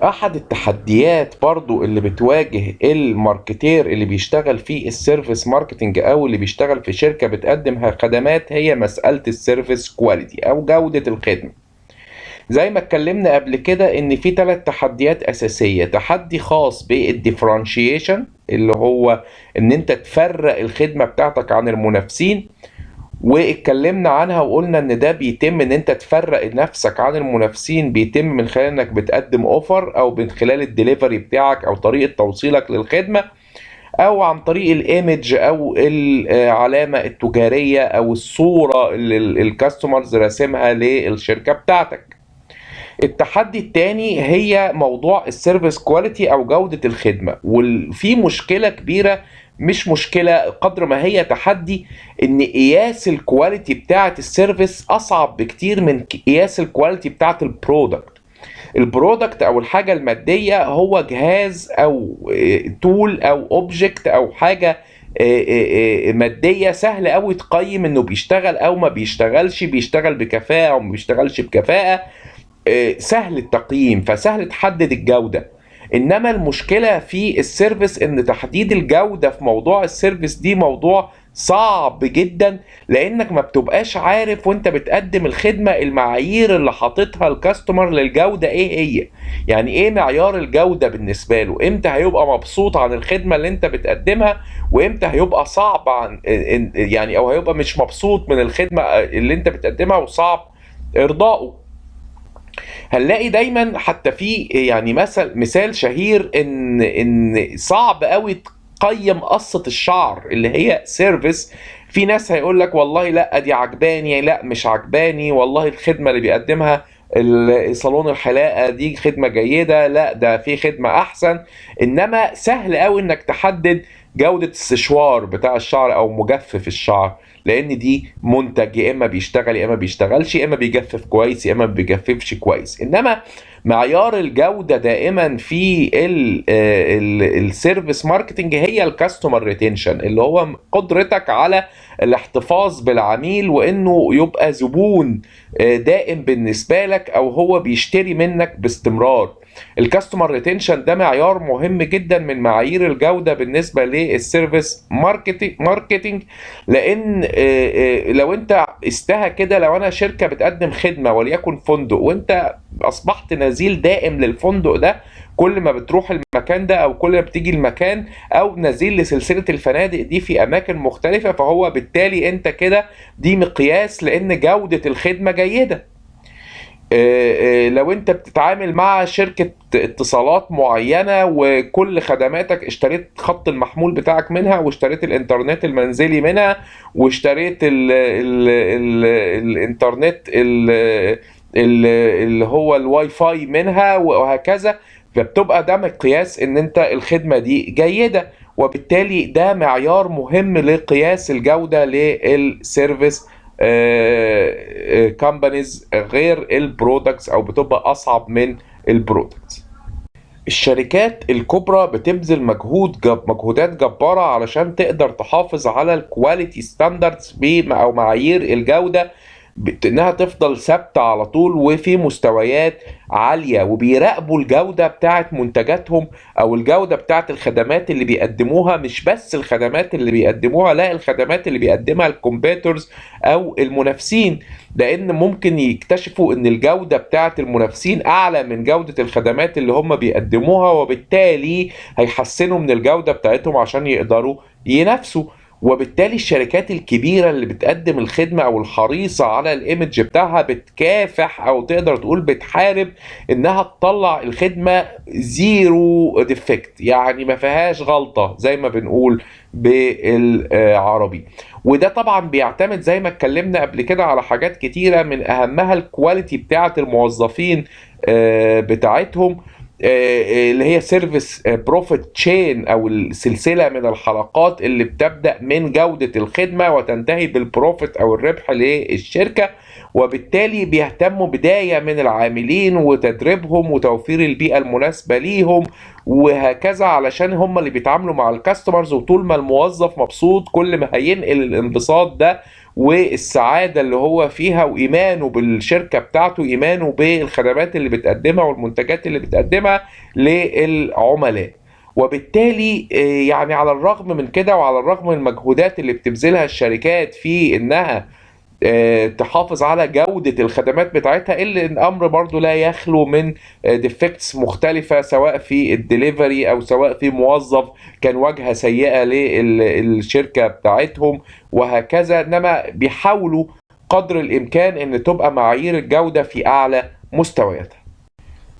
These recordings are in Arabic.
احد التحديات برضو اللي بتواجه الماركتير اللي بيشتغل في السيرفيس ماركتنج او اللي بيشتغل في شركة بتقدم خدمات هي مسألة السيرفيس كواليتي او جودة الخدمة. زي ما اتكلمنا قبل كده ان في 3 تحديات اساسية: تحدي خاص بالديفرنشيشن اللي هو ان انت تفرق الخدمة بتاعتك عن المنافسين، واتكلمنا عنها وقلنا ان ده بيتم ان انت تفرق نفسك عن المنافسين بيتم من خلال انك بتقدم اوفر او من خلال الدليفري بتاعك او طريقة توصيلك للخدمة او عن طريق الايمج او العلامة التجارية او الصورة اللي الكاستمرز راسمها للشركة بتاعتك. التحدي التاني هي موضوع السيرفيس كواليتي او جودة الخدمة، وفي مشكلة كبيرة، مش مشكلة قدر ما هي تحدي، ان قياس الكواليتي بتاعة السيرفيس اصعب بكتير من قياس الكواليتي بتاعة البرودكت. البرودكت او الحاجة المادية هو جهاز او تول او اوبجكت او حاجة مادية سهل قوي تقيم انه بيشتغل او ما بيشتغلش، بيشتغل بكفاءة او ما بيشتغلش بكفاءة، سهل التقييم فسهل تحدد الجودة. انما المشكلة في السيرفيس ان تحديد الجودة في موضوع السيرفيس دي موضوع صعب جدا، لانك ما بتبقاش عارف وانت بتقدم الخدمة المعايير اللي حاططها الكاستمر للجودة ايه هي. يعني ايه معيار الجودة بالنسبة له؟ امتى هيبقى مبسوط عن الخدمة اللي انت بتقدمها، وامتى هيبقى صعب عن يعني او هيبقى مش مبسوط من الخدمة اللي انت بتقدمها وصعب ارضائه. هنلاقي دايما حتى في يعني مثال شهير ان صعب قوي تقيم قصة الشعر اللي هي سيرفيس. في ناس هيقول لك والله لا دي عجباني، لا مش عجباني، والله الخدمة اللي بيقدمها صالون الحلاقة دي خدمة جيدة، لا ده في خدمة احسن. انما سهل قوي انك تحدد جودة السشوار بتاع الشعر او مجفف الشعر، لان دي منتج يا اما بيشتغل يا اما بيشتغلش، يا اما بيجفف كويس يا اما ما بيجففش كويس. انما معيار الجودة دايما في السيرفيس ماركتنج هي الكاستمر ريتنشن، اللي هو قدرتك على الاحتفاظ بالعميل وانه يبقى زبون دائم بالنسبة لك او هو بيشتري منك باستمرار. الكاستمر ريتنشن ده معيار مهم جدا من معايير الجودة بالنسبة للسيرفيس ماركتنج. لان لو انت قستها كده، لو انا شركة بتقدم خدمة وليكن فندق وانت اصبحت نزيل دائم للفندق ده، كل ما بتروح المكان ده او كل ما بتيجي المكان، او نزيل لسلسلة الفنادق دي في اماكن مختلفة، فهو بالتالي انت كده دي مقياس لان جودة الخدمة جيدة. لو انت بتتعامل مع شركة اتصالات معينة وكل خدماتك اشتريت خط المحمول بتاعك منها، واشتريت الانترنت المنزلي منها، واشتريت الانترنت اللي هو الواي فاي منها وهكذا، فبتبقى ده مقياس ان انت الخدمة دي جيدة. وبالتالي ده معيار مهم لقياس الجودة للسيرفيس كامبانيز غير البرودكتس، او بتبقى اصعب من البرودكتس. الشركات الكبرى بتبذل مجهودات جبارة علشان تقدر تحافظ على الكواليتي ستاندردز او معايير الجودة، انها تفضل ثابته على طول وفي مستويات عاليه، وبيراقبوا الجوده بتاعت منتجاتهم او الجوده بتاعت الخدمات اللي بيقدموها. مش بس الخدمات اللي بيقدموها، لا الخدمات اللي بيقدمها الكومبيتورز او المنافسين، لان ممكن يكتشفوا ان الجوده بتاعت المنافسين اعلى من جوده الخدمات اللي هم بيقدموها، وبالتالي هيحسنوا من الجوده بتاعتهم عشان يقدروا ينافسوا. وبالتالي الشركات الكبيرة اللي بتقدم الخدمة أو الحريصة على الإيمج بتاعها بتكافح أو تقدر تقول بتحارب إنها تطلع الخدمة زيرو ديفكت، يعني ما فيهاش غلطة زي ما بنقول بالعربي. وده طبعا بيعتمد زي ما اتكلمنا قبل كده على حاجات كتيرة، من أهمها الكواليتي بتاعة الموظفين بتاعتهم، اللي هي سيرفيس بروفيت تشين او السلسله من الحلقات اللي بتبدا من جوده الخدمه وتنتهي بالبروفيت او الربح للشركه. وبالتالي بيهتموا بدايه من العاملين وتدريبهم وتوفير البيئه المناسبه ليهم وهكذا، علشان هم اللي بيتعاملوا مع الكاستمرز. وطول ما الموظف مبسوط كل ما هينقل الانبساط ده والسعادة اللي هو فيها وإيمانه بالشركة بتاعته، إيمانه بالخدمات اللي بتقدمها والمنتجات اللي بتقدمها للعملاء. وبالتالي يعني على الرغم من كده وعلى الرغم من المجهودات اللي بتبذلها الشركات في إنها تحافظ على جودة الخدمات بتاعتها، إلا الأمر برضو لا يخلو من ديفكتس مختلفة، سواء في الدليفري أو سواء في موظف كان واجهة سيئة للشركة بتاعتهم وهكذا. إنما بيحاولوا قدر الإمكان إن تبقى معايير الجودة في أعلى مستوياتها.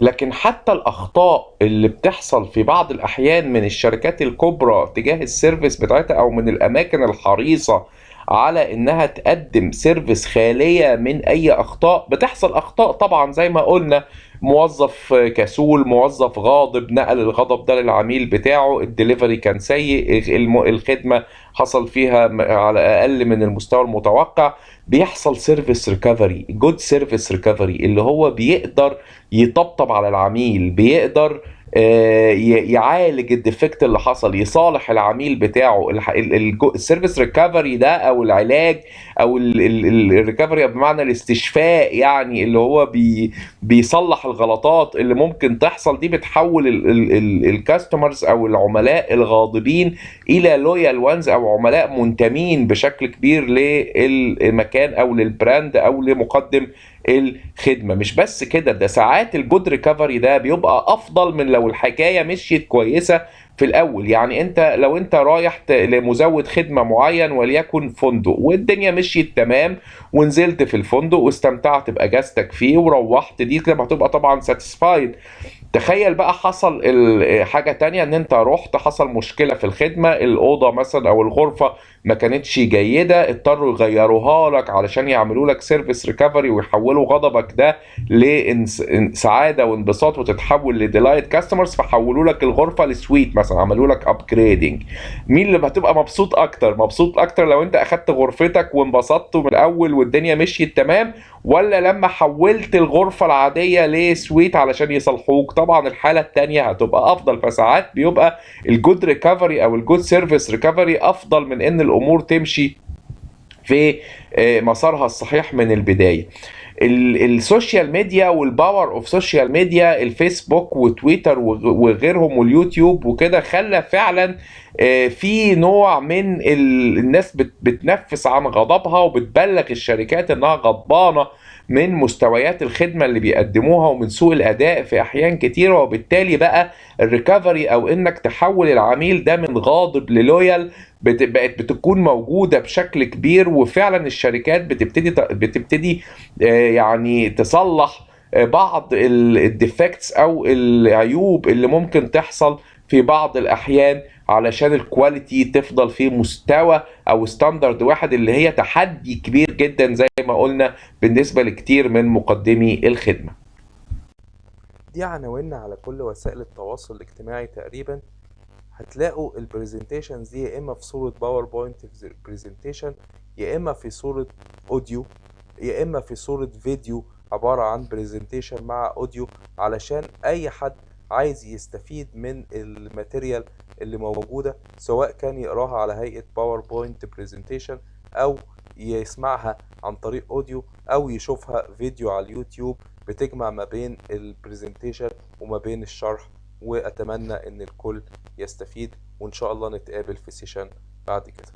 لكن حتى الأخطاء اللي بتحصل في بعض الأحيان من الشركات الكبرى تجاه السيرفيس بتاعتها أو من الأماكن الحريصة على إنها تقدم سيرفيس خالية من أي أخطاء، بتحصل أخطاء طبعا زي ما قلنا، موظف كسول، موظف غاضب نقل الغضب ده للعميل بتاعه، الدليفري كان سيء، الخدمة حصل فيها على أقل من المستوى المتوقع. بيحصل سيرفيس ريكفري، جود سيرفيس ريكفري، اللي هو بيقدر يطبطب على العميل، بيقدر يعالج الديفكت اللي حصل، يصالح العميل بتاعه. السيرفيس ريكفري ده او العلاج او الريكفري بمعنى الاستشفاء، يعني اللي هو بيصلح الغلطات اللي ممكن تحصل دي، بتحول الكاستمرز او العملاء الغاضبين الى لويال وانز او عملاء منتمين بشكل كبير للمكان او للبراند او لمقدم الخدمة. مش بس كده، ده ساعات الجود ريكفري ده بيبقى افضل من لو الحكاية مشيت كويسة في الاول. يعني انت لو انت رايح لمزود خدمة معين وليكن فندق، والدنيا مشيت تمام ونزلت في الفندق واستمتعت باجازتك فيه وروحت، دي كده هتبقى طبعا ساتيسفايد. تخيل بقى حصل حاجة تانية، ان انت رحت حصل مشكلة في الخدمة، الأوضة مثلا او الغرفة ما كانتش جيدة، اضطروا يغيروها لك علشان يعملوا لك سيرفيس ريكفري ويحولوا غضبك ده لسعادة وانبساط وتتحول لديلايت كاستمرز، فحولوا لك الغرفة لسويت مثلا، عملوا لك ابجريدنج. مين اللي هتبقى مبسوط اكتر؟ مبسوط اكتر لو انت اخدت غرفتك وانبسطت من الاول والدنيا مشيت تمام، ولا لما حولت الغرفة العادية لسويت علشان يصلحوك؟ طبعا الحالة التانية هتبقى افضل. فساعات بيبقى الجود ريكفري او الجود سيرفيس ريكفري افضل من ان الامور تمشي في مسارها الصحيح من البداية. السوشيال ميديا والباور اوف سوشيال ميديا، الفيسبوك وتويتر وغيرهم واليوتيوب وكده، خلى فعلا في نوع من الناس بتنفس عن غضبها وبتبلغ الشركات انها غضبانة من مستويات الخدمة اللي بيقدموها ومن سوء الأداء في أحيان كتيرة. وبالتالي بقى الريكفري أو إنك تحول العميل ده من غاضب للويال بقت بتكون موجودة بشكل كبير. وفعلا الشركات بتبتدي يعني تصلح بعض الديفكتس أو العيوب اللي ممكن تحصل في بعض الأحيان علشان الكواليتي تفضل في مستوى او ستاندرد واحد، اللي هي تحدي كبير جدا زي ما قلنا بالنسبة لكتير من مقدمي الخدمة. دي عناويننا على كل وسائل التواصل الاجتماعي تقريبا. هتلاقوا البرزنتيشنز دي يا اما في صورة باوربوينت برزنتيشن، يا اما في صورة اوديو، يا اما في صورة فيديو عبارة عن برزنتيشن مع اوديو، علشان اي حد عايز يستفيد من الماتيريال اللي موجودة، سواء كان يقراها على هيئة باوربوينت برزنتيشن او يسمعها عن طريق اوديو او يشوفها فيديو على اليوتيوب، بتجمع ما بين البرزنتيشن وما بين الشرح. واتمنى ان الكل يستفيد، وان شاء الله نتقابل في سيشن بعد كده.